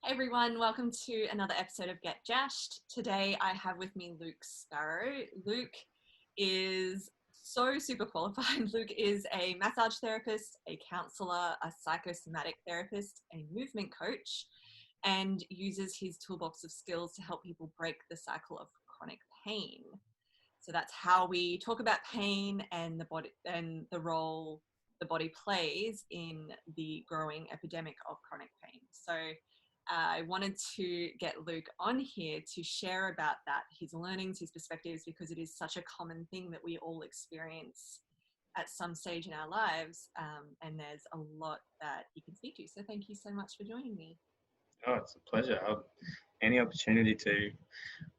Hey everyone, welcome to another episode of Get Jashed. Today I have with me Luke Sparrow. Luke is so super qualified. Luke is a massage therapist, a counsellor, a psychosomatic therapist, a movement coach, and uses his toolbox of skills to help people break the cycle of chronic pain. So that's how we talk about pain and the body and the role the body plays in the growing epidemic of chronic pain. So I wanted to get Luke on here to share about that, his learnings, his perspectives, because it is such a common thing that we all experience at some stage in our lives. And there's a lot that you can speak to. So thank you so much for joining me. Oh, it's a pleasure. Any opportunity to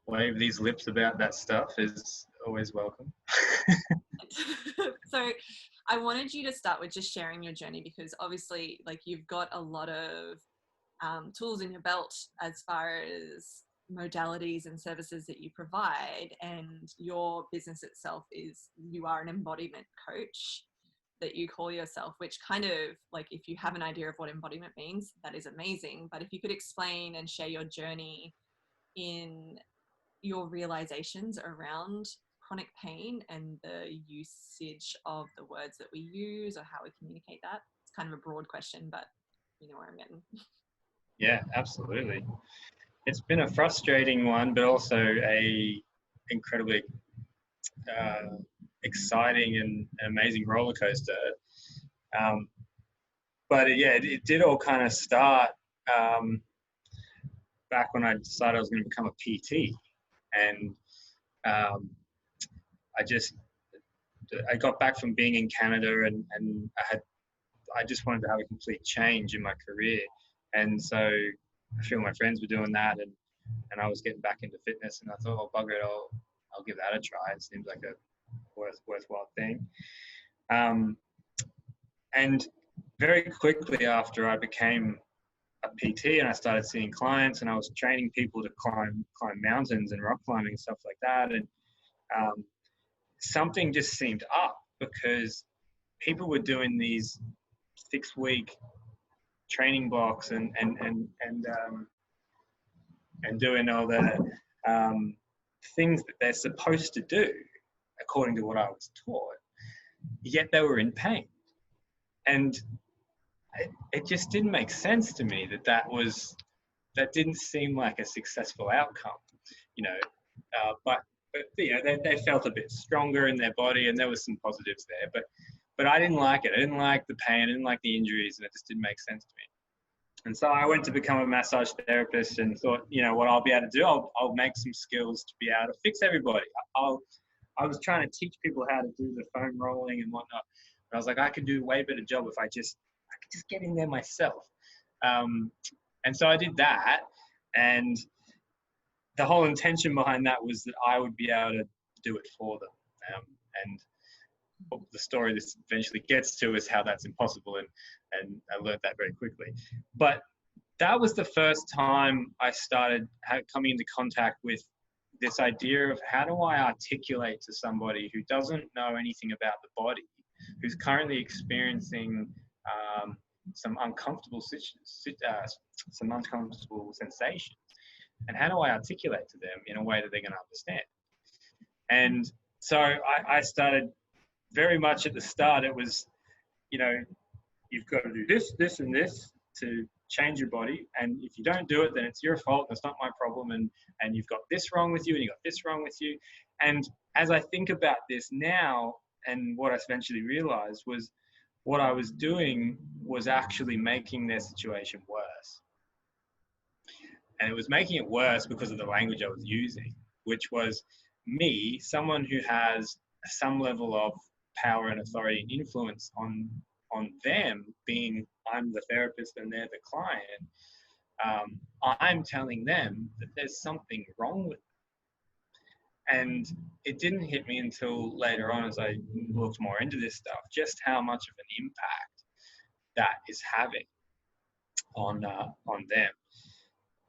wave these lips about that stuff is always welcome. So I wanted you to start with just sharing your journey, because obviously like you've got a lot of tools in your belt as far as modalities and services that you provide, and your business itself is, you are an embodiment coach that you call yourself, which kind of like, if you have an idea of what embodiment means, that is amazing. But if you could explain and share your journey in your realizations around chronic pain and the usage of the words that we use or how we communicate that. It's kind of a broad question, but you know where I'm getting. Yeah, absolutely. It's been a frustrating one, but also a incredibly exciting and amazing roller coaster. But it did all kind of start back when I decided I was going to become a PT, and I got back from being in Canada, and I just wanted to have a complete change in my career. And so a few of my friends were doing that, and I was getting back into fitness, and I thought, oh, bugger it, I'll give that a try. It seems like a worthwhile thing. And very quickly after I became a PT and I started seeing clients, and I was training people to climb mountains and rock climbing and stuff like that. And something just seemed up, because people were doing these 6-week training blocks and doing all the things that they're supposed to do according to what I was taught, yet they were in pain. And it just didn't make sense to me that didn't seem like a successful outcome, but they felt a bit stronger in their body, and there was some positives there, but I didn't like it. I didn't like the pain. I didn't like the injuries, and it just didn't make sense to me. And so I went to become a massage therapist and thought, what I'll be able to do, I'll make some skills to be able to fix everybody. I was trying to teach people how to do the foam rolling and whatnot. But I was like, I could do a way better job if I could just get in there myself. And so I did that. And the whole intention behind that was that I would be able to do it for them. And the story this eventually gets to is how that's impossible, and I learned that very quickly. But that was the first time I started coming into contact with this idea of, how do I articulate to somebody who doesn't know anything about the body, who's currently experiencing some uncomfortable sensations, and how do I articulate to them in a way that they're going to understand? And so I started, very much at the start, it was, you've got to do this, this, and this to change your body. And if you don't do it, then it's your fault. That's not my problem. And you've got this wrong with you, and you've got this wrong with you. And as I think about this now, and what I eventually realized was, what I was doing was actually making their situation worse. And it was making it worse because of the language I was using, which was me, someone who has some level of power and authority and influence on them, being I'm the therapist and they're the client. I'm telling them that there's something wrong with them. And it didn't hit me until later on, as I looked more into this stuff, just how much of an impact that is having on them.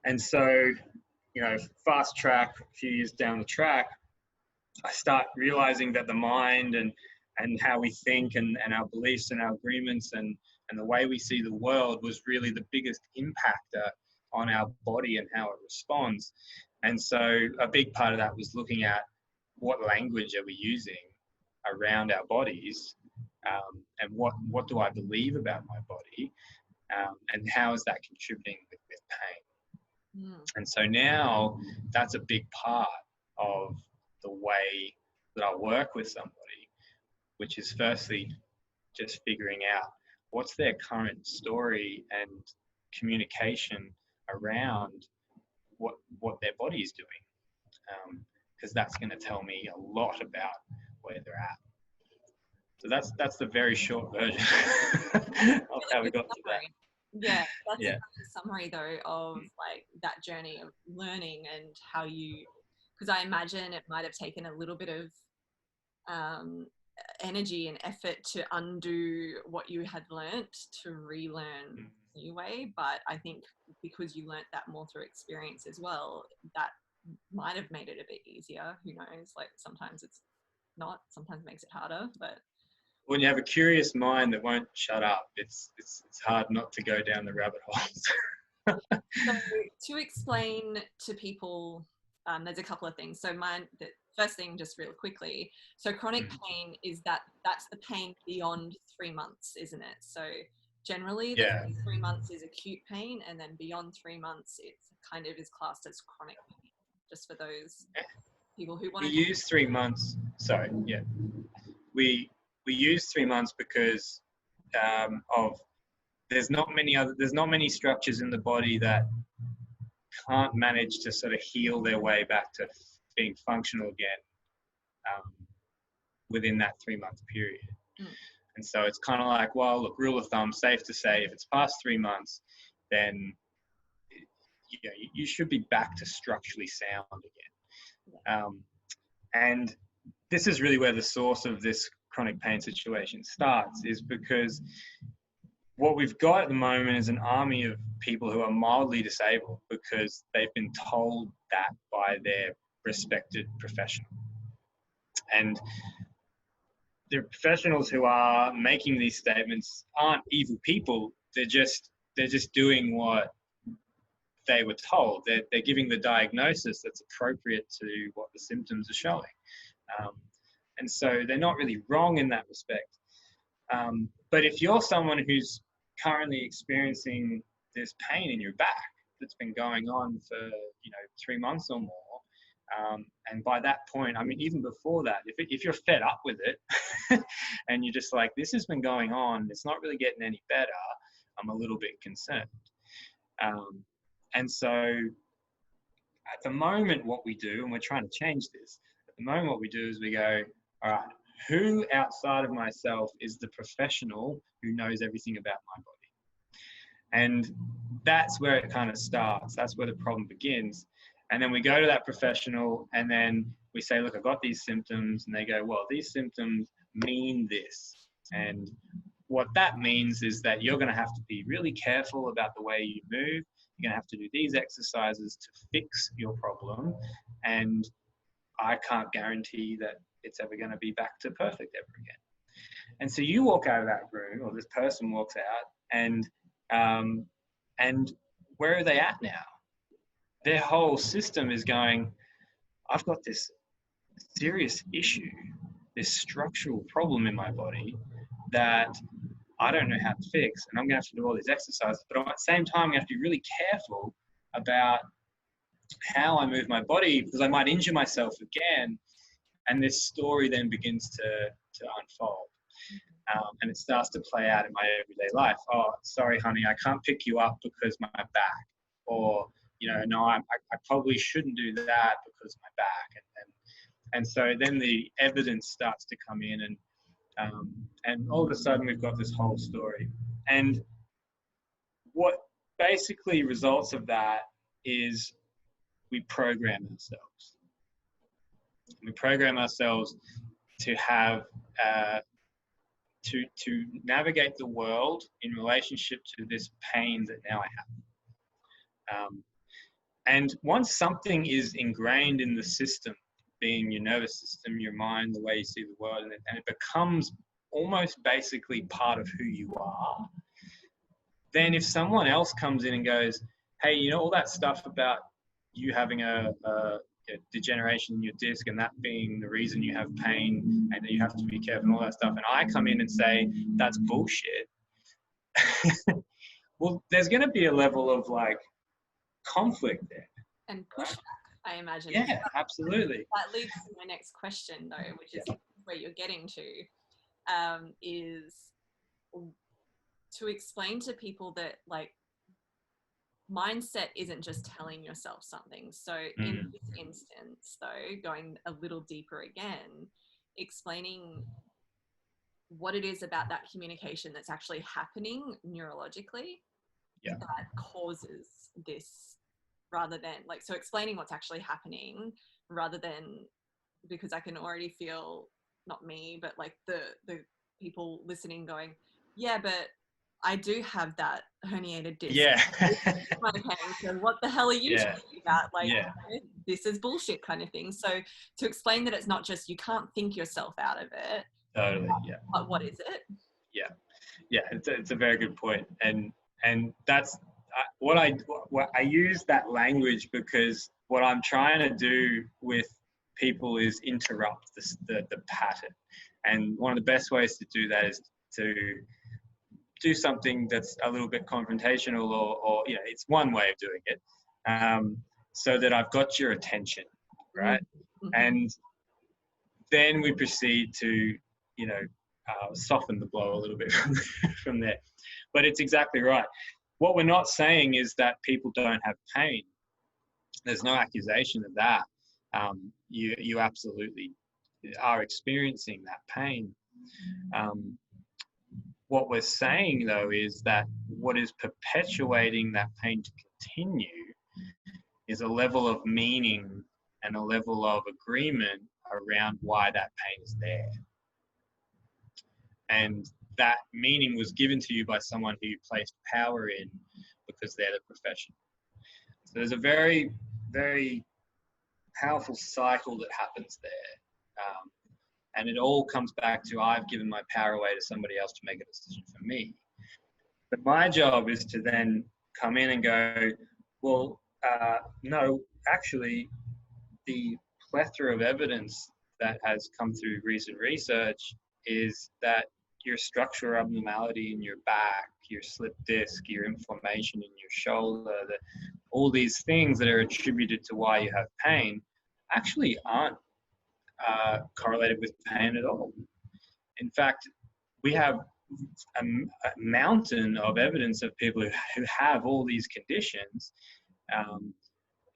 And so, fast track, a few years down the track, I start realizing that the mind and how we think and our beliefs and our agreements and the way we see the world was really the biggest impactor on our body and how it responds. And so a big part of that was looking at what language are we using around our bodies, and what do I believe about my body, and how is that contributing with pain. And so now that's a big part of the way that I work with somebody, which is firstly just figuring out what's their current story and communication around what their body is doing, because that's going to tell me a lot about where they're at. So that's the very short version of how we got to that. Yeah, that's a good summary though of like that journey of learning and how you, because I imagine it might have taken a little bit of energy and effort to undo what you had learnt to relearn a new way. But I think because you learnt that more through experience as well, that might have made it a bit easier. Who knows? Like sometimes it's not, sometimes it makes it harder, but when you have a curious mind that won't shut up, it's hard not to go down the rabbit holes. So to explain to people, there's a couple of things. So the first thing, just real quickly, so chronic pain is that's the pain beyond 3 months, isn't it? So generally the 3 months is acute pain, and then beyond 3 months it's kind of is classed as chronic pain, just for those people who want to use 3 months. Sorry, we use 3 months because of there's not many structures in the body that can't manage to sort of heal their way back to being functional again within that 3 month period. And so it's kind of like, well, look, rule of thumb, safe to say, if it's past 3 months, then you should be back to structurally sound again. And this is really where the source of this chronic pain situation starts, is because what we've got at the moment is an army of people who are mildly disabled because they've been told that by their respected professional. And the professionals who are making these statements aren't evil people. They're just doing what they were told. They're giving the diagnosis that's appropriate to what the symptoms are showing. And so they're not really wrong in that respect. But if you're someone who's currently experiencing this pain in your back that's been going on for 3 months or more, and by that point, I mean, even before that, if you're fed up with it and you're just like, this has been going on, it's not really getting any better, I'm a little bit concerned. And so at the moment, what we do, and we're trying to change this, at the moment what we do is we go, all right, who outside of myself is the professional who knows everything about my body? And that's where it kind of starts. That's where the problem begins. And then we go to that professional and then we say, look, I've got these symptoms. And they go, well, these symptoms mean this. And what that means is that you're going to have to be really careful about the way you move. You're going to have to do these exercises to fix your problem. And I can't guarantee that it's ever going to be back to perfect ever again. And so you walk out of that room, or this person walks out, and where are they at now? Their whole system is going, I've got this serious issue, this structural problem in my body that I don't know how to fix, and I'm going to have to do all these exercises. But at the same time, I'm going to have to be really careful about how I move my body because I might injure myself again. And this story then begins to unfold. And it starts to play out in my everyday life. Oh, sorry, honey, I can't pick you up because my back. Or, no, I probably shouldn't do that because of my back. And so then the evidence starts to come in and all of a sudden we've got this whole story. And what basically results of that is we program ourselves. We program ourselves to have to navigate the world in relationship to this pain that now I have. And once something is ingrained in the system, being your nervous system, your mind, the way you see the world, and it becomes almost basically part of who you are, then if someone else comes in and goes, hey, you know, all that stuff about you having a degeneration in your disc and that being the reason you have pain and that you have to be careful and all that stuff. And I come in and say, that's bullshit. Well, there's going to be a level of like conflict there. And pushback, I imagine. Yeah, absolutely. That leads to my next question, though, which is where you're getting to, is to explain to people that, like, mindset isn't just telling yourself something. So in this instance, though, going a little deeper again, explaining what it is about that communication that's actually happening neurologically that causes this, rather than like, so explaining what's actually happening rather than, because I can already feel, not me, but like the people listening going, yeah, but I do have that herniated disc. Yeah. My pain, so what the hell are you talking about? Like, this is bullshit kind of thing. So to explain that it's not just, you can't think yourself out of it. Totally, But what is it? Yeah, it's a very good point. And that's what I use that language because what I'm trying to do with people is interrupt the pattern. And one of the best ways to do that is to do something that's a little bit confrontational or you know, it's one way of doing it, so that I've got your attention, right? And then we proceed to, you know, soften the blow a little bit from there. But it's exactly right. What we're not saying is that people don't have pain. There's no accusation of that. You absolutely are experiencing that pain. What we're saying, though, is that what is perpetuating that pain to continue is a level of meaning and a level of agreement around why that pain is there. And that meaning was given to you by someone who you placed power in because they're the professional. So there's a very, very powerful cycle that happens there. And it all comes back to, I've given my power away to somebody else to make a decision for me. But my job is to then come in and go, well, no, actually, the plethora of evidence that has come through recent research is that your structural abnormality in your back, your slip disc, your inflammation in your shoulder, all these things that are attributed to why you have pain actually aren't correlated with pain at all. In fact, we have a mountain of evidence of people who have all these conditions,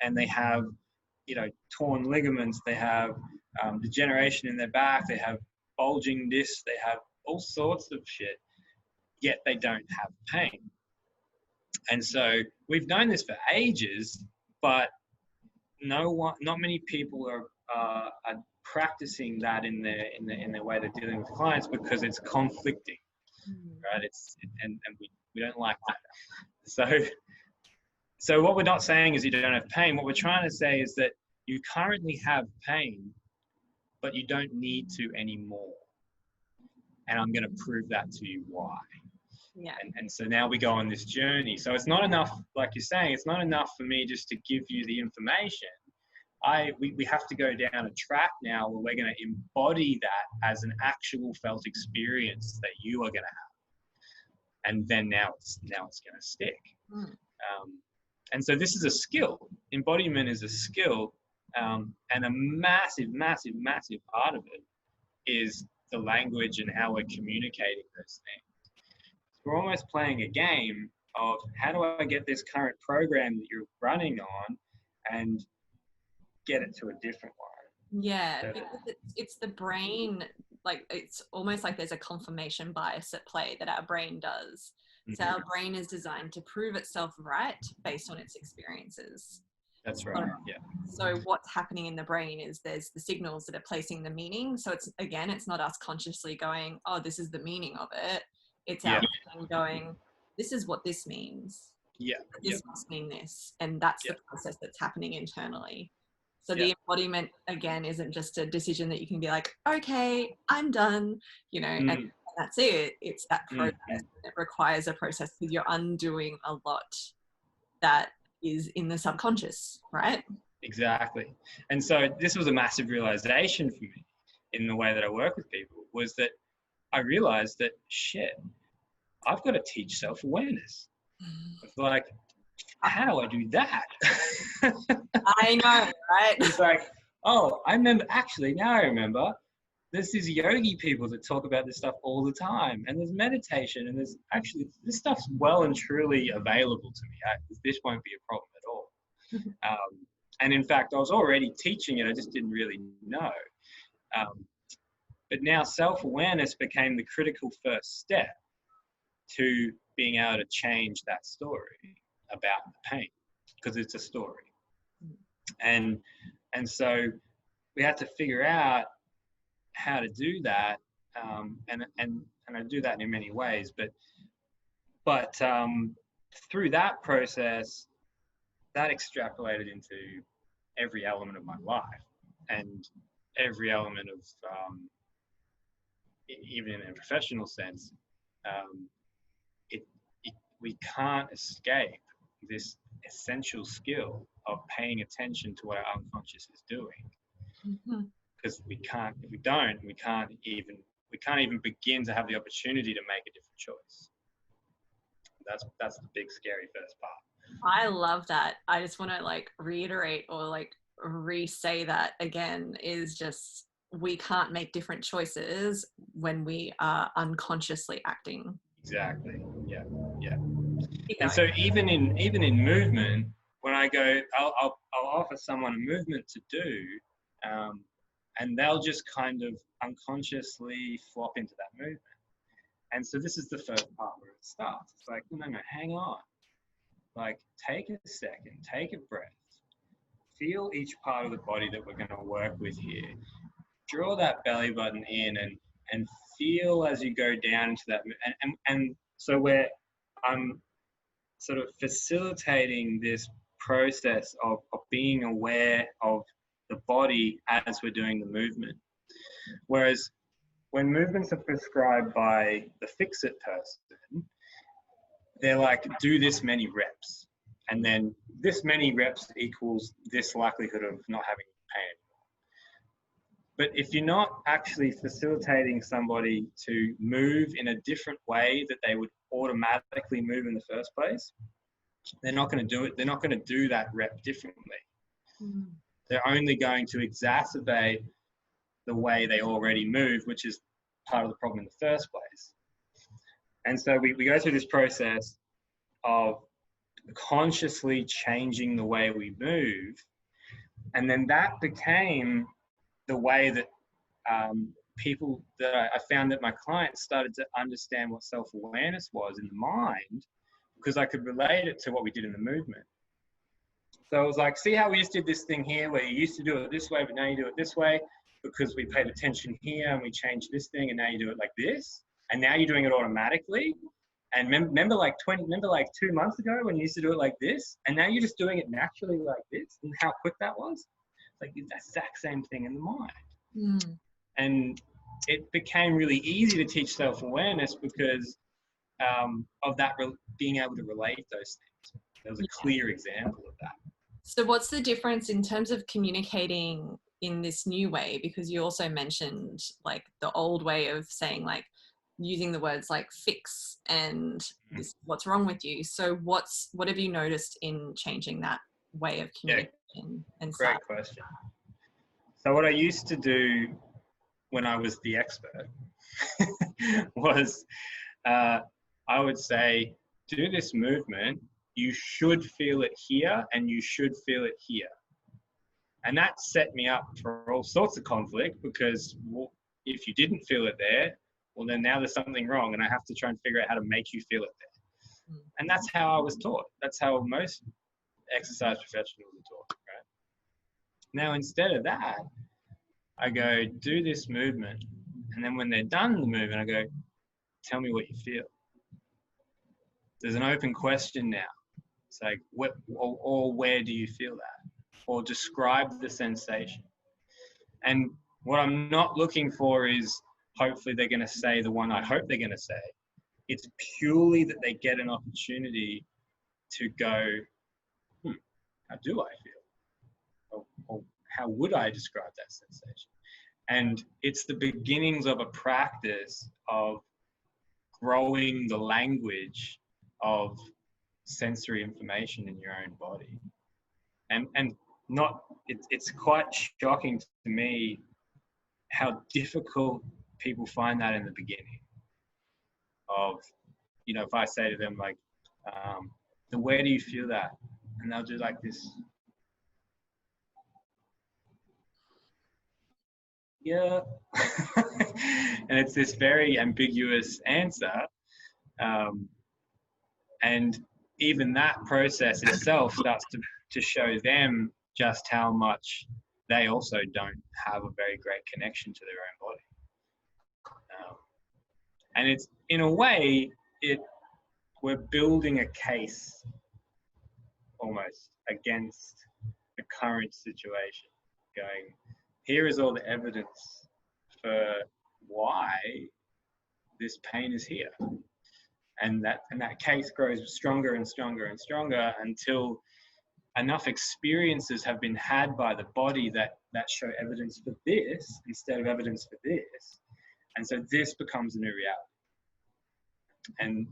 and they have, you know, torn ligaments, they have degeneration in their back, they have bulging discs, they have all sorts of shit, yet they don't have pain. And so we've known this for ages, but not many people are practicing that in their way they're dealing with clients because it's conflicting, right? And we don't like that. So what we're not saying is you don't have pain. What we're trying to say is that you currently have pain, but you don't need to anymore. And I'm going to prove that to you why. Yeah. And so now we go on this journey. So it's not enough, like you're saying, it's not enough for me just to give you the information. We have to go down a track now where we're going to embody that as an actual felt experience that you are going to have. And then now it's going to stick. And so this is a skill. Embodiment is a skill. And a massive, massive, massive part of it is the language and how we're communicating those things. We're almost playing a game of how do I get this current program that you're running on and get it to a different one. Yeah, because it's the brain, like it's almost like there's a confirmation bias at play that our brain does. So our brain is designed to prove itself right based on its experiences. That's right, yeah. So what's happening in the brain is there's the signals that are placing the meaning. So it's not us consciously going, oh, this is the meaning of it. It's our brain going, this is what this means. Yeah. This must mean this. And that's the process that's happening internally. So the embodiment, again, isn't just a decision that you can be like, okay, I'm done, you know, and that's it. It's that process. It requires a process because you're undoing a lot that is in the subconscious, right? Exactly. And so this was a massive realization for me in the way that I work with people, was that I realized that, shit, I've got to teach self-awareness. It's like, how do I do that? I know, right? It's like, oh, I remember, actually, now I remember, there's these yogi people that talk about this stuff all the time, and there's meditation, and there's actually, this stuff's well and truly available to me. This won't be a problem at all. And in fact, I was already teaching it, I just didn't really know. But now self-awareness became the critical first step to being able to change that story about the pain, because it's a story. And so we had to figure out how to do that, and I do that in many ways, but through that process, that extrapolated into every element of my life and every element of even in a professional sense. We can't escape this essential skill of paying attention to what our unconscious is doing, because we can't even begin to have the opportunity to make a different choice. That's the big scary first part. I love that. I just want to like reiterate or like re-say that again, is just, we can't make different choices when we are unconsciously acting. Exactly. Yeah. And so even in movement, when I go, I'll offer someone a movement to do, and they'll just kind of unconsciously flop into that movement. And so this is the first part where it starts. It's like, no, hang on. Like, take a second, take a breath, feel each part of the body that we're going to work with here. Draw that belly button in and feel as you go down into that. And so I'm sort of facilitating this process of being aware of the body as we're doing the movement. Whereas when movements are prescribed by the fix-it person, they're like, do this many reps. And then this many reps equals this likelihood of not having pain. But if you're not actually facilitating somebody to move in a different way that they would automatically move in the first place, they're not going to do it. They're not going to do that rep differently. They're only going to exacerbate the way they already move, which is part of the problem in the first place. And so we go through this process of consciously changing the way we move. And then that became the way that people that I found that my clients started to understand what self-awareness was in the mind, because I could relate it to what we did in the movement. So it was like, see how we just did this thing here where you used to do it this way, but now you do it this way because we paid attention here and we changed this thing, and now you do it like this, and now you're doing it automatically. And remember like 2 months ago when you used to do it like this, and now you're just doing it naturally like this, and how quick that was? Like the exact same thing in the mind. And it became really easy to teach self-awareness because of that being able to relate those things. There was a clear example of that. So what's the difference in terms of communicating in this new way? Because you also mentioned like the old way of saying, like, using the words like fix and this, what's wrong with you. So what have you noticed in changing that way of communicating? And great question. So what I used to do when I was the expert was I would say, do this movement, you should feel it here and you should feel it here. And that set me up for all sorts of conflict, because if you didn't feel it there, well, then now there's something wrong and I have to try and figure out how to make you feel it there. And that's how I was taught. That's how most exercise professionals are taught, right? Now, instead of that, I go, do this movement. And then when they're done the movement, I go, tell me what you feel. There's an open question now. It's like, what or where do you feel that? Or describe the sensation. And what I'm not looking for is, hopefully they're going to say the one I hope they're going to say. It's purely that they get an opportunity to go, how do I feel? Or how would I describe that sensation? And it's the beginnings of a practice of growing the language of sensory information in your own body. And not, it's quite shocking to me how difficult people find that in the beginning of, you know, if I say to them like, so where do you feel that? And they'll do like this. Yeah. And it's this very ambiguous answer. And even that process itself starts to show them just how much they also don't have a very great connection to their own body. And it's, in a way, we're building a case almost against the current situation, going, here is all the evidence for why this pain is here. And that case grows stronger and stronger and stronger until enough experiences have been had by the body that show evidence for this instead of evidence for this. And so this becomes a new reality. And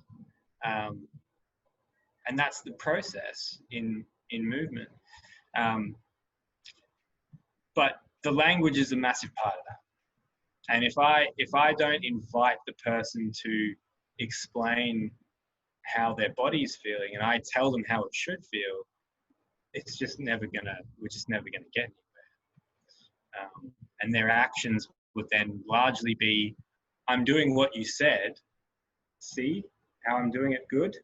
that's the process in movement. But the language is a massive part of that. And if I don't invite the person to explain how their body is feeling, and I tell them how it should feel, we're just never gonna get anywhere. And their actions would then largely be, I'm doing what you said, see how I'm doing it good,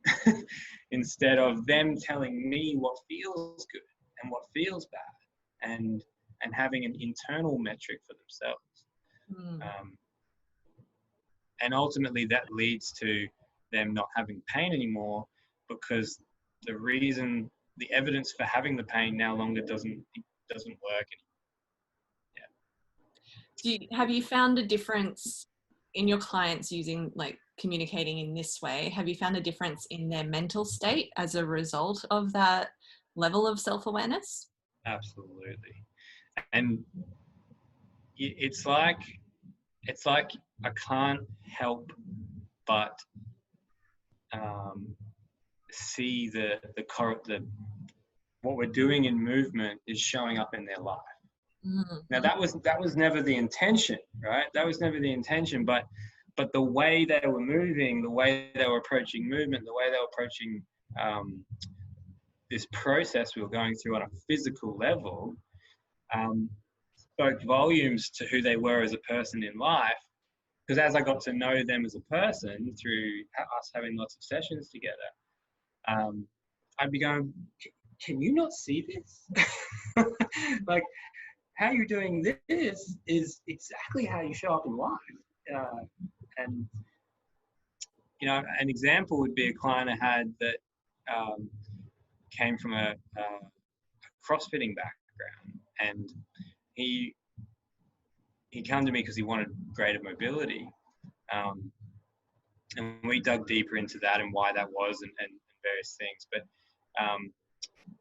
instead of them telling me what feels good and what feels bad, and having an internal metric for themselves. And ultimately that leads to them not having pain anymore, because the evidence for having the pain no longer doesn't work anymore. Have you found a difference in your clients using, like, communicating in this way? Have you found a difference in their mental state as a result of that level of self-awareness? Absolutely. And it's like I can't help but see what we're doing in movement is showing up in their life. Mm-hmm. Now that was never the intention, right? That was never the intention, but the way they were moving, the way they were approaching movement, the way they were approaching this process we were going through on a physical level, spoke volumes to who they were as a person in life. Because as I got to know them as a person through us having lots of sessions together, I'd be going, can you not see this? Like, how you're doing this is exactly how you show up in life. And, you know, an example would be a client I had that came from a crossfitting background, and he came to me because he wanted greater mobility. And we dug deeper into that and why that was and various things. But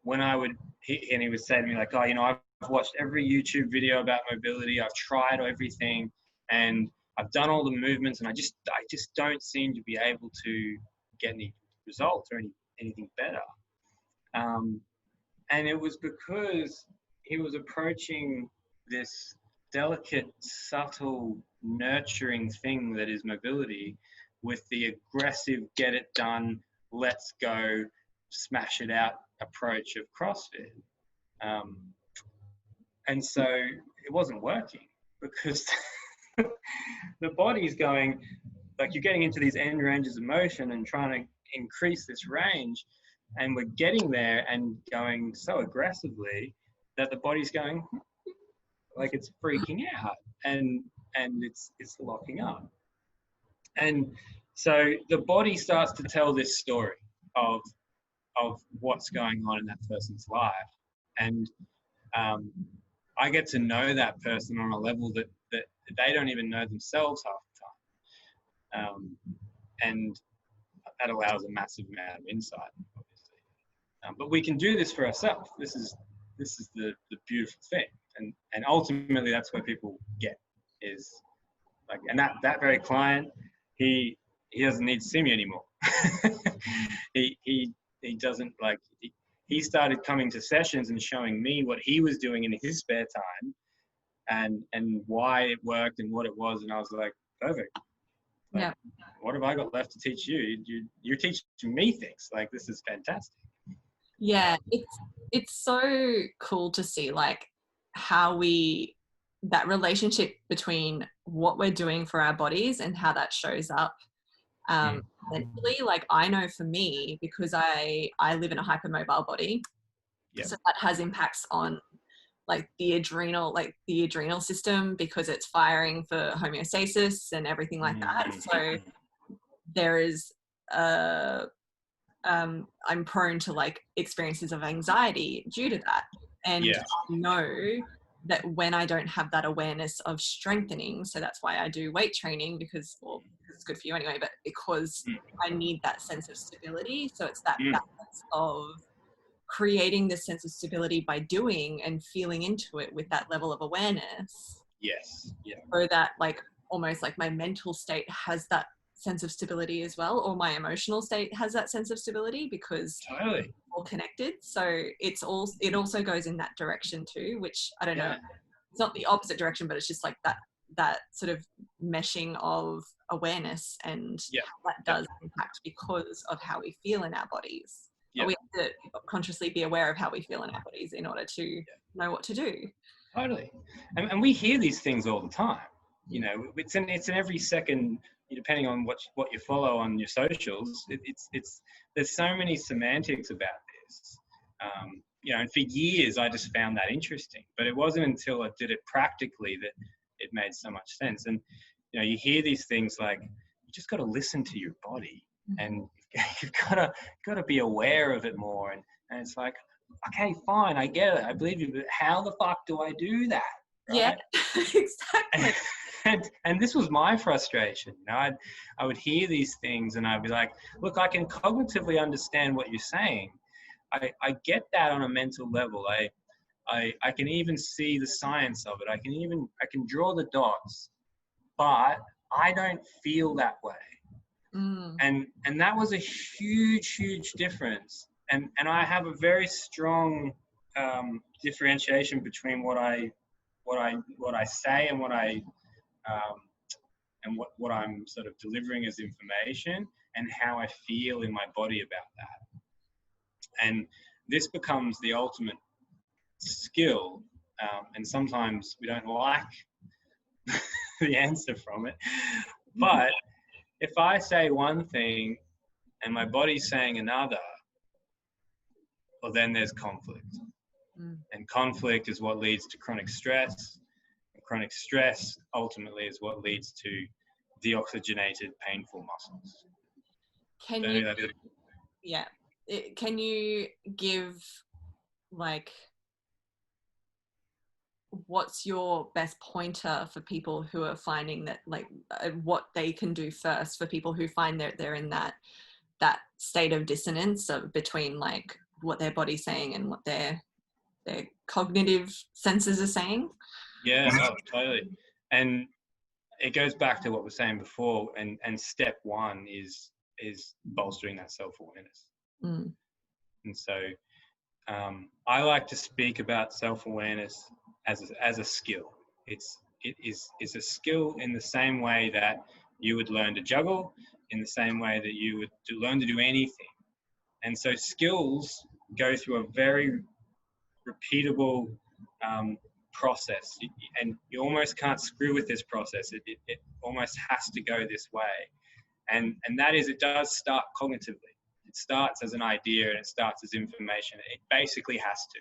when he would say to me like, oh, you know, I've watched every YouTube video about mobility. I've tried everything and I've done all the movements, and I just don't seem to be able to get any results or anything better. And it was because he was approaching this delicate, subtle, nurturing thing that is mobility with the aggressive, get it done, let's go, smash it out approach of CrossFit. And so it wasn't working because the body's going, like, you're getting into these end ranges of motion and trying to increase this range, and we're getting there and going so aggressively that the body's going, like, it's freaking out and it's locking up. And so the body starts to tell this story of what's going on in that person's life. And I get to know that person on a level that they don't even know themselves half the time. And that allows a massive amount of insight, obviously. But we can do this for ourselves. This is the beautiful thing, and ultimately that's where people get is like, and that very client, he doesn't need to see me anymore. he doesn't like. He started coming to sessions and showing me what he was doing in his spare time, and why it worked and what it was, and I was like, perfect. Like, Yeah. what have I got left to teach you? You're teaching me things. Like, this is fantastic. Yeah, it's so cool to see like how that relationship between what we're doing for our bodies and how that shows up mentally. Like, I know for me, because I live in a hypermobile body, Yep. so that has impacts on like the adrenal system, because it's firing for homeostasis and everything like that. So there is I'm prone to like experiences of anxiety due to that. And Yeah. I know that when I don't have that awareness of strengthening, so that's why I do weight training, because it's good for you anyway, but because I need that sense of stability. So it's that balance of creating this sense of stability by doing and feeling into it with that level of awareness. Yes. Yeah. So that like almost like my mental state has that sense of stability as well, or my emotional state has that sense of stability, because Totally. it's all connected. So it also goes in that direction too, which I don't know, it's not the opposite direction, but it's just like that sort of meshing of awareness, and that does impact because of how we feel in our bodies. But we have to consciously be aware of how we feel in our bodies in order to know what to do. Totally. And we hear these things all the time. You know, it's in every second, depending on what you follow on your socials. It's there's so many semantics about this. And for years I just found that interesting, but it wasn't until I did it practically that it made so much sense. And you hear these things like, you just got to listen to your body, and you've got to be aware of it more. And it's like, okay, fine, I get it, I believe you, but how the fuck do I do that? Right? Yeah, exactly. And this was my frustration. I would hear these things and I'd be like, look, I can cognitively understand what you're saying. I get that on a mental level. I can even see the science of it. I can draw the dots, but I don't feel that way. And that was a huge difference. And I have a very strong differentiation between what I say and what I'm sort of delivering as information, and how I feel in my body about that. And this becomes the ultimate skill. And sometimes we don't like the answer from it. But if I say one thing and my body's saying another, well, then there's conflict. And conflict is what leads to chronic stress. And chronic stress ultimately is what leads to deoxygenated, painful muscles. Can you give like, what's your best pointer for people who are finding that, like, what they can do first for people who find that they're in that state of dissonance between like what their body's saying and what their cognitive senses are saying? Yeah, no, totally. And it goes back to what we were saying before, and step one is bolstering that self-awareness. And so I like to speak about self-awareness as a skill. It is a skill in the same way that you would learn to juggle, in the same way that you would learn to do anything. And so skills go through a very repeatable process, and you almost can't screw with this process. It almost has to go this way, and that is, it does start cognitively. It starts as an idea and it starts as information. It basically has to.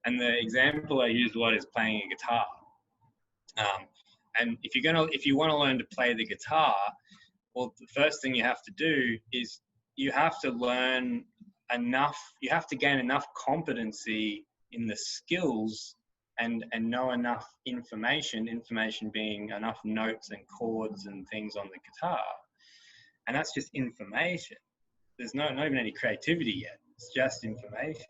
And the example I use a lot is playing a guitar. And if you want to learn to play the guitar, well, the first thing you have to do is you have to learn enough. You have to gain enough competency in the skills and know enough information being enough notes and chords and things on the guitar. And that's just information. There's not even any creativity yet. It's just information.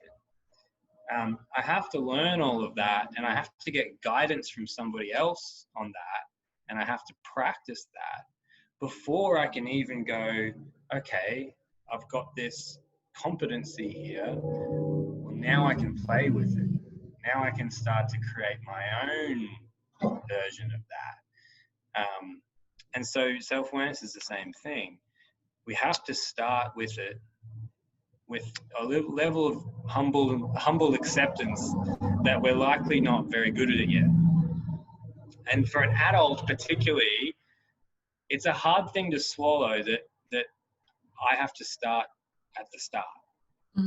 I have to learn all of that, and I have to get guidance from somebody else on that, and I have to practice that before I can even go, okay, I've got this competency here. Well, now I can play with it. Now I can start to create my own version of that. And so self-awareness is the same thing. We have to start with it with a level of humble acceptance that we're likely not very good at it yet. And for an adult particularly, it's a hard thing to swallow that I have to start at the start,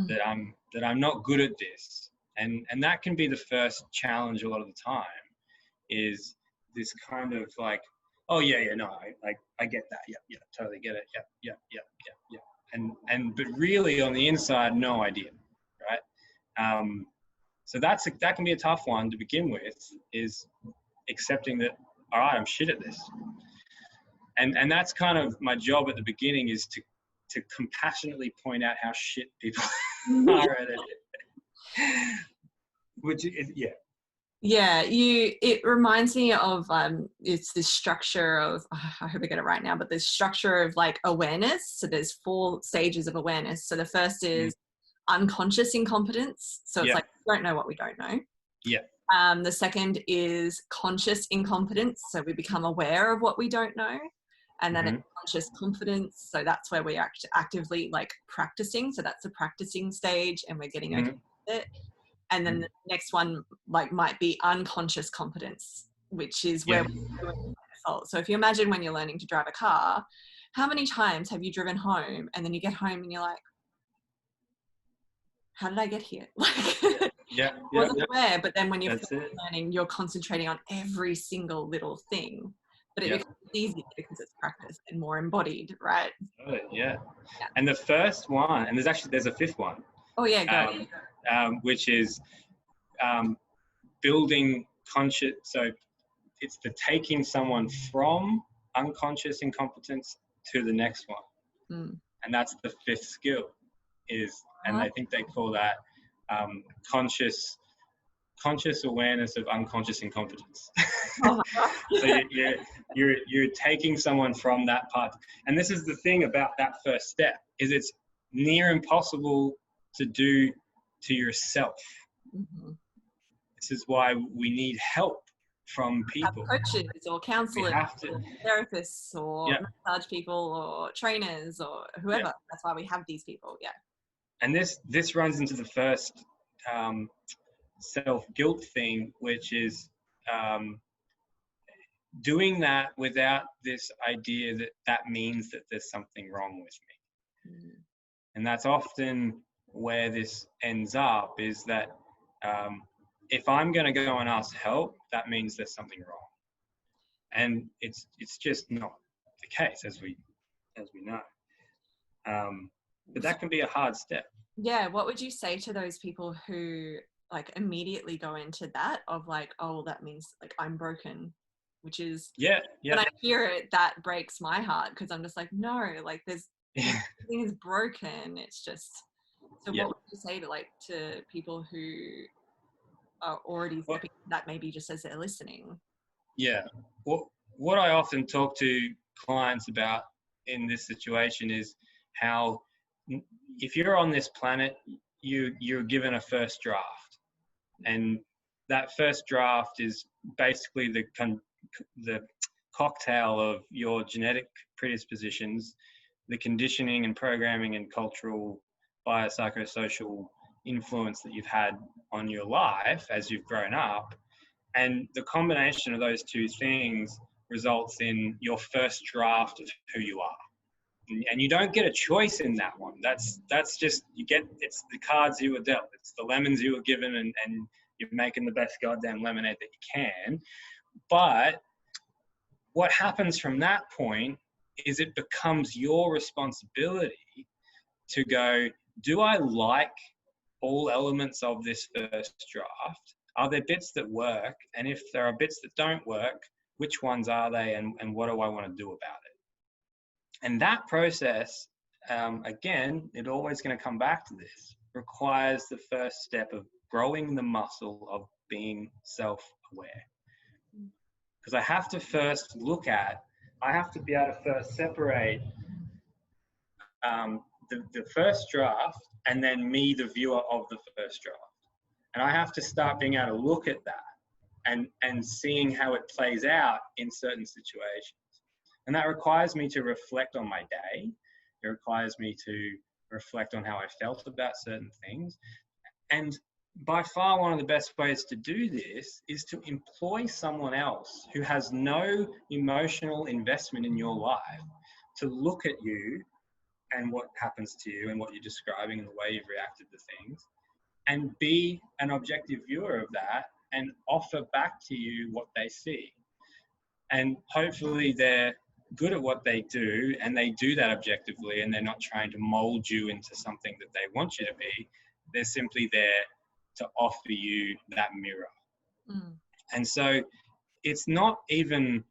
that I'm not good at this. And that can be the first challenge a lot of the time, is this kind of like, oh yeah, no, I get that. Yeah, totally get it. Yeah. But really on the inside, no idea, right? So that can be a tough one to begin with, is accepting that, all right, I'm shit at this. And that's kind of my job at the beginning, is to compassionately point out how shit people are at it. Which is, yeah. Yeah, it reminds me of it's this structure of, I hope I get it right now, but this structure of like awareness. So there's 4 stages of awareness. So the first is unconscious incompetence. So it's like, we don't know what we don't know. Yeah. The second is conscious incompetence. So we become aware of what we don't know. And then it's conscious confidence. So that's where we are actively like practicing. So that's the practicing stage, and we're getting okay with it. And then the next one like might be unconscious competence, which is where we're doing default. So if you imagine when you're learning to drive a car, how many times have you driven home and then you get home and you're like, how did I get here? Like, wasn't aware. But then when you're learning, you're concentrating on every single little thing. But it becomes easier because it's practiced and more embodied, right? Yeah. And the first one, and there's a 5th one. Oh yeah, go. Which is building conscious. So it's the taking someone from unconscious incompetence to the next one, and that's the 5th skill. And I think they call that conscious awareness of unconscious incompetence. Oh so you're taking someone from that part, and this is the thing about that first step, is it's near impossible to do to yourself. This is why we need help from people. Coaches or counselors or therapists or massage people or trainers or whoever. That's why we have these people. And this runs into the first self-guilt thing, which is doing that without this idea that means that there's something wrong with me. And that's often where this ends up, is that if I'm going to go and ask help, that means there's something wrong. And it's just not the case, as we know. But that can be a hard step. Yeah. What would you say to those people who like immediately go into that of like, oh, that means like I'm broken, which is, when I hear it, that breaks my heart, because I'm just like, no, like there's everything is broken. It's just, so what would you say to people who are already stepping that, maybe just as they're listening? Yeah. What I often talk to clients about in this situation is how, if you're on this planet, you're given a first draft, and that first draft is basically the cocktail of your genetic predispositions, the conditioning and programming and cultural biopsychosocial influence that you've had on your life as you've grown up. And the combination of those 2 things results in your first draft of who you are. And you don't get a choice in that one. That's just, it's the cards you were dealt. It's the lemons you were given, and you're making the best goddamn lemonade that you can. But what happens from that point is it becomes your responsibility to go, do I like all elements of this first draft? Are there bits that work? And if there are bits that don't work, which ones are they, and what do I want to do about it? And that process, again, it's always going to come back to this. requires the first step of growing the muscle of being self-aware. Because I have to first I have to be able to first separate the first draft and then me, the viewer of the first draft. And I have to start being able to look at that and seeing how it plays out in certain situations. And that requires me to reflect on my day. It requires me to reflect on how I felt about certain things. And by far one of the best ways to do this is to employ someone else who has no emotional investment in your life to look at you and what happens to you and what you're describing and the way you've reacted to things, and be an objective viewer of that and offer back to you what they see. And hopefully they're good at what they do and they do that objectively, and they're not trying to mold you into something that they want you to be. They're simply there to offer you that mirror. And so it's not even,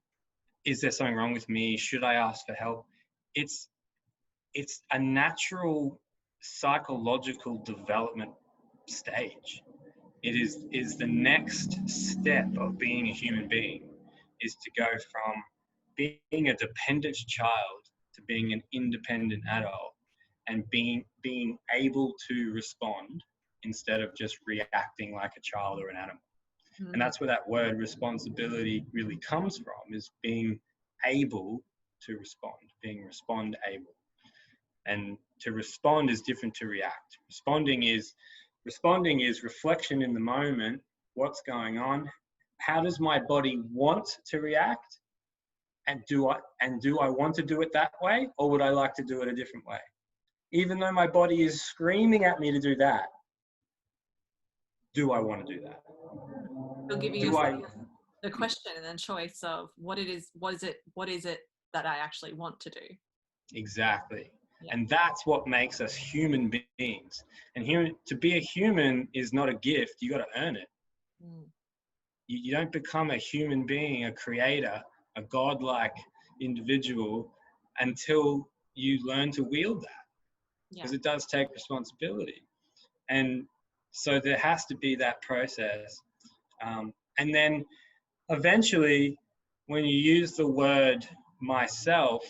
is there something wrong with me? Should I ask for help? It's a natural psychological development stage. It is the next step of being a human being, is to go from being a dependent child to being an independent adult, and being able to respond instead of just reacting like a child or an animal. And that's where that word responsibility really comes from, is being able to respond, being respond able. And to respond is different to react. Responding is reflection in the moment. What's going on? How does my body want to react? And do I want to do it that way, or would I like to do it a different way? Even though my body is screaming at me to do that, do I want to do that? It'll give you the question and then choice of what is it that I actually want to do. Exactly. Yeah. And that's what makes us human beings. And to be a human is not a gift. You got to earn it. You don't become a human being, a creator, a godlike individual until you learn to wield that. Because it does take responsibility. And so there has to be that process. And then eventually, when you use the word myself,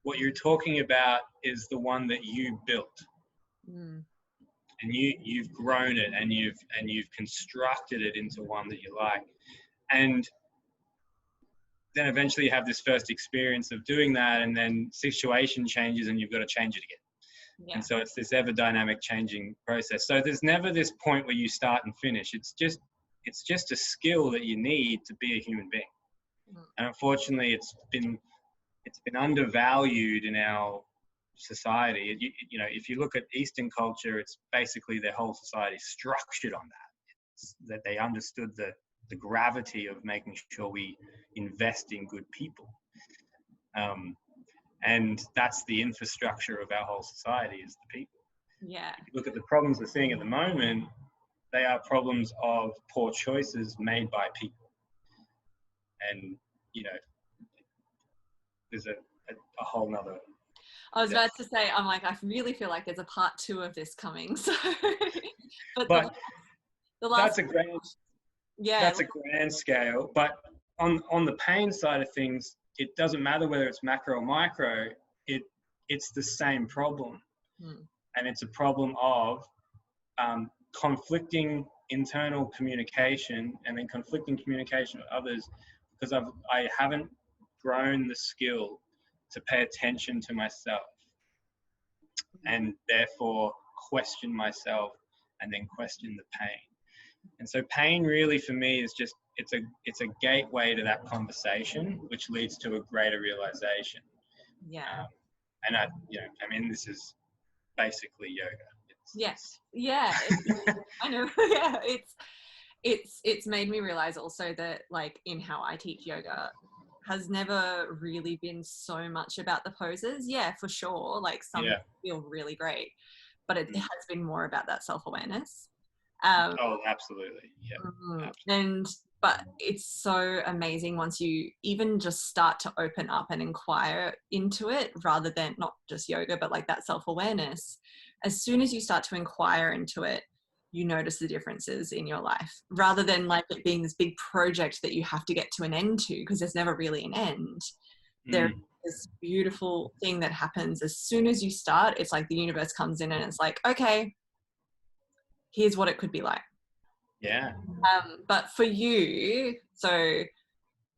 what you're talking about is the one that you built. And you've grown it, and you've constructed it into one that you like. And then eventually you have this first experience of doing that, and then situation changes and you've got to change it again. And so it's this ever dynamic changing process. So there's never this point where you start and finish. It's just a skill that you need to be a human being. And unfortunately, it's been undervalued in our society. You know, if you look at Eastern culture, it's basically their whole society structured on that. It's that they understood the gravity of making sure we invest in good people. And that's the infrastructure of our whole society, is the people. Yeah. If you look at the problems we're seeing at the moment, they are problems of poor choices made by people. And, you know, there's a whole nother. I was about to say, I'm like, I really feel like there's a part 2 of this coming. So, but the last. That's a grand scale. But on the pain side of things, it doesn't matter whether it's macro or micro. It's the same problem, and it's a problem of conflicting internal communication and then conflicting communication with others, because I haven't grown the skill to pay attention to myself, and therefore question myself and then question the pain. And so pain really for me is just, it's a gateway to that conversation, which leads to a greater realization. Yeah. And I mean, this is basically yoga. Yes. Yeah. I know. Yeah. It's made me realize also that, like, in how I teach yoga has never really been so much about the poses. Yeah, for sure. Like some feel really great, but it has been more about that self-awareness. Oh, absolutely. Yeah. Absolutely. And but it's so amazing once you even just start to open up and inquire into it, rather than not just yoga, but like that self-awareness. As soon as you start to inquire into it, you notice the differences in your life, rather than like it being this big project that you have to get to an end to, because there's never really an end. There's this beautiful thing that happens as soon as you start. It's like the universe comes in and it's like, okay, here's what it could be like. Yeah. But for you, so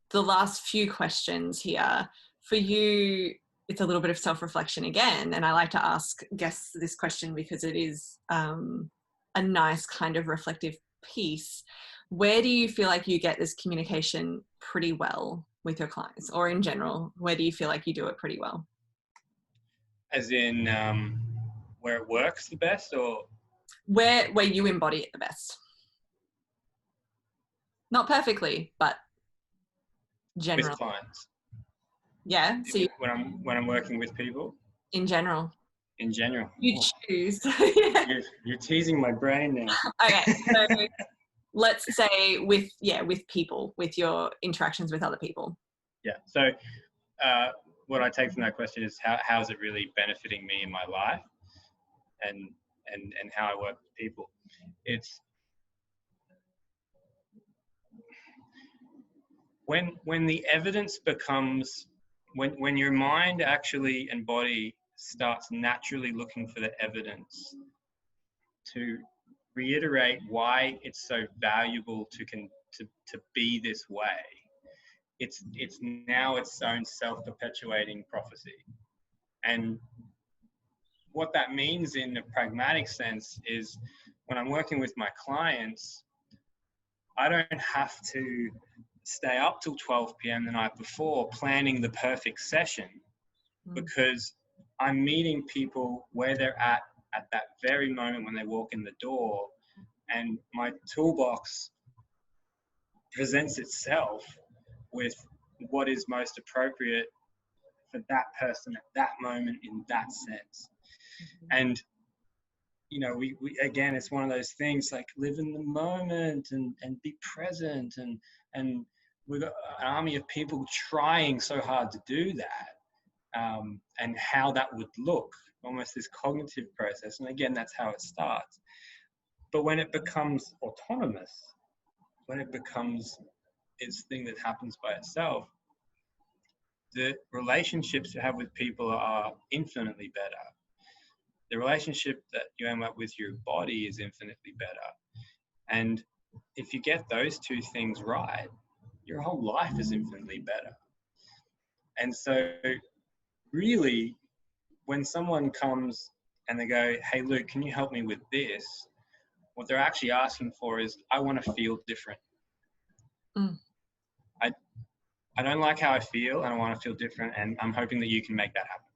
the last few questions here, for you, it's a little bit of self-reflection again. And I like to ask guests this question because it is a nice kind of reflective piece. Where do you feel like you get this communication pretty well with your clients, or in general, where do you feel like you do it pretty well? As in where it works the best, or where you embody it the best? Not perfectly, but generally. with clients? Yeah. So when I'm working with people. In general. In general. You choose. You're teasing my brain now. Okay. So let's say with people, with your interactions with other people. Yeah. So what I take from that question is how is it really benefiting me in my life, and how I work with people. It's when the evidence becomes, when your mind actually and body starts naturally looking for the evidence to reiterate why it's so valuable to be this way. It's now its own self-perpetuating prophecy. And what that means in a pragmatic sense is when I'm working with my clients, I don't have to stay up till 12 p.m. the night before planning the perfect session, because I'm meeting people where they're at that very moment when they walk in the door, and my toolbox presents itself with what is most appropriate for that person at that moment in that sense. And you know, we again, it's one of those things like live in the moment and be present, and we've got an army of people trying so hard to do that, and how that would look, almost this cognitive process. And again, that's how it starts. But when it becomes autonomous, when it becomes its thing that happens by itself, the relationships you have with people are infinitely better. The relationship that you end up with your body is infinitely better. And if you get those two things right, your whole life is infinitely better. And so really, when someone comes and they go, hey, Luke, can you help me with this? What they're actually asking for is, I want to feel different. I don't like how I feel, and I want to feel different, and I'm hoping that you can make that happen.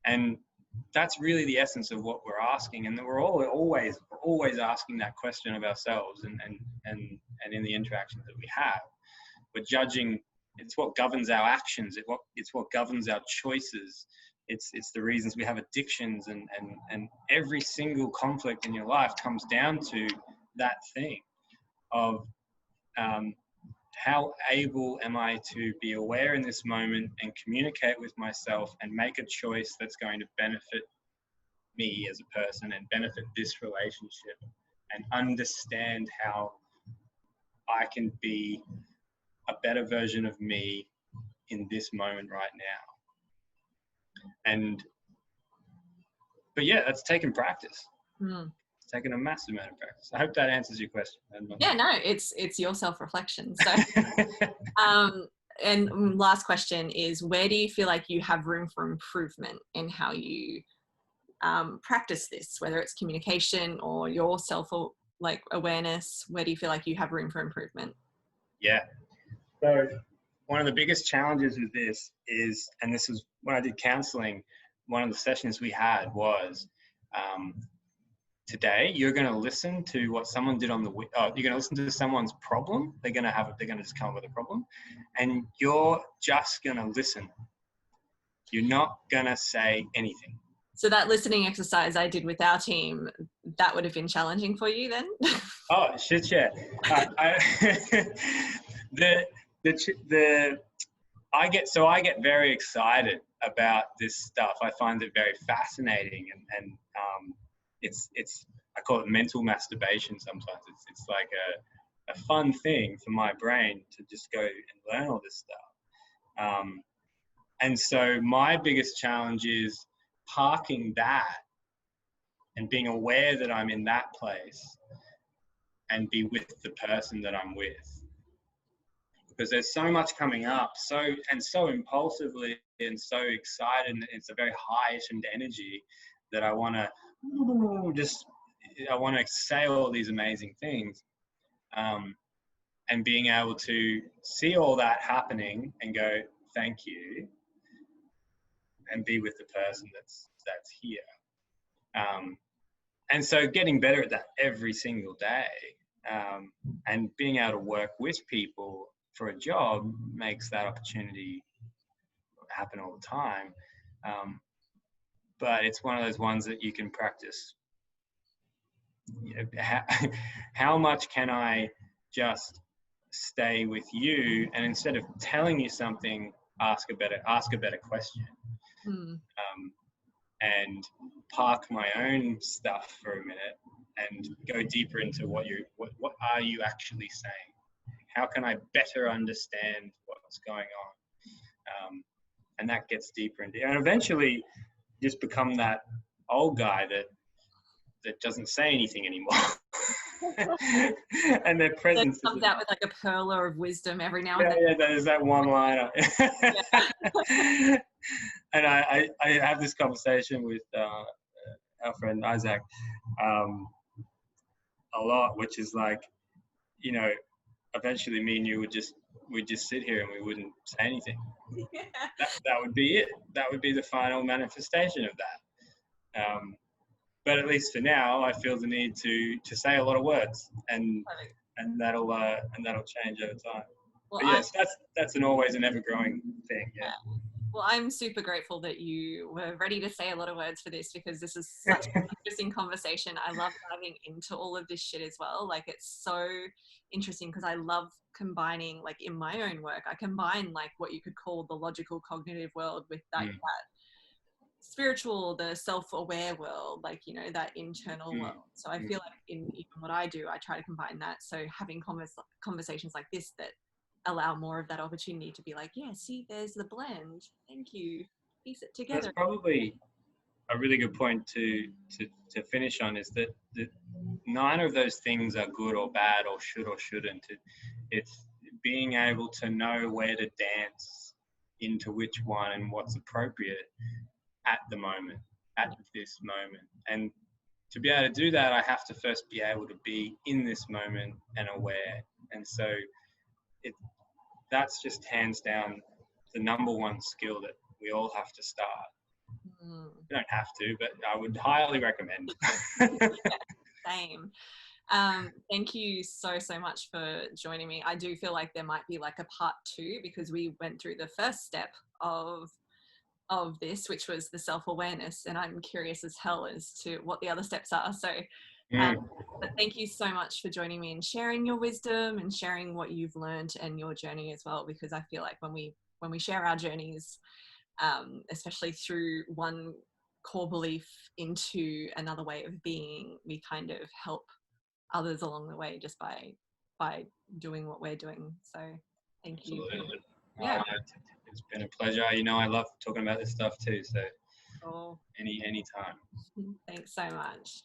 And that's really the essence of what we're asking, and that we're always asking that question of ourselves, and in the interactions that we have. We're judging. It's what governs our actions. It's what governs our choices. It's the reasons we have addictions, and every single conflict in your life comes down to that thing of how able am I to be aware in this moment and communicate with myself and make a choice that's going to benefit me as a person and benefit this relationship, and understand how I can be a better version of me in this moment right now. But yeah, that's taken practice. It's taken a massive amount of practice. I hope that answers your question. Yeah, no, it's your self-reflection. So, and last question is, where do you feel like you have room for improvement in how you practice this, whether it's communication or your awareness? Where do you feel like you have room for improvement? Yeah. So one of the biggest challenges with this is, and this is when I did counseling, one of the sessions we had was, today you're going to listen to what someone did on the you're going to listen to someone's problem. They're going to just come up with a problem, and you're just going to listen. You're not going to say anything. So that listening exercise I did with our team, that would have been challenging for you then? Oh shit, yeah. I get very excited about this stuff. I find it very fascinating, and it's I call it mental masturbation. Sometimes it's like a fun thing for my brain to just go and learn all this stuff. And so my biggest challenge is parking that and being aware that I'm in that place and be with the person that I'm with. Because there's so much coming up, so impulsively and so excited, and it's a very heightened energy that I want to say all these amazing things, and being able to see all that happening and go, thank you, and be with the person that's here. And so getting better at that every single day, and being able to work with people for a job makes that opportunity happen all the time. But it's one of those ones that you can practice. How much can I just stay with you, and instead of telling you something, ask a better question. And park my own stuff for a minute and go deeper into what are you actually saying? How can I better understand what's going on? And that gets deeper and deeper. And eventually just become that old guy that doesn't say anything anymore. And their presence comes out with like a perler of wisdom every now and then. Yeah, there's that one liner. And I have this conversation with our friend Isaac a lot, which is like, eventually me and you we'd just sit here and we wouldn't say anything. Yeah. That would be it. That would be the final manifestation of that. But at least for now, I feel the need to say a lot of words, and that'll change over time. Well, but yes, that's an always and ever growing thing. Yeah. Well, I'm super grateful that you were ready to say a lot of words for this, because this is such an interesting conversation. I love diving into all of this shit as well. Like, it's so interesting because I love combining, like in my own work, I combine like what you could call the logical cognitive world with that spiritual, the self-aware world, like, that internal world. So I feel like in even what I do, I try to combine that. So having conversations like this that allow more of that opportunity to be like, yeah, see, there's the blend. Thank you. Piece it together. That's probably a really good point to finish on, is that neither of those things are good or bad or should or shouldn't. It's being able to know where to dance into which one and what's appropriate at the moment, at this moment. And to be able to do that, I have to first be able to be in this moment and aware. And so that's just hands down the number one skill that we all have to start. You don't have to, but I would highly recommend. Yeah, same. Thank you so much for joining me. I do feel like there might be like a part 2, because we went through the first step of this, which was the self-awareness, and I'm curious as hell as to what the other steps are. So but thank you so much for joining me and sharing your wisdom and sharing what you've learned and your journey as well, because I feel like when we share our journeys, especially through one core belief into another way of being, we kind of help others along the way just by doing what we're doing. So thank you. Absolutely. Yeah. It's been a pleasure. I love talking about this stuff too. So any time. Thanks so much.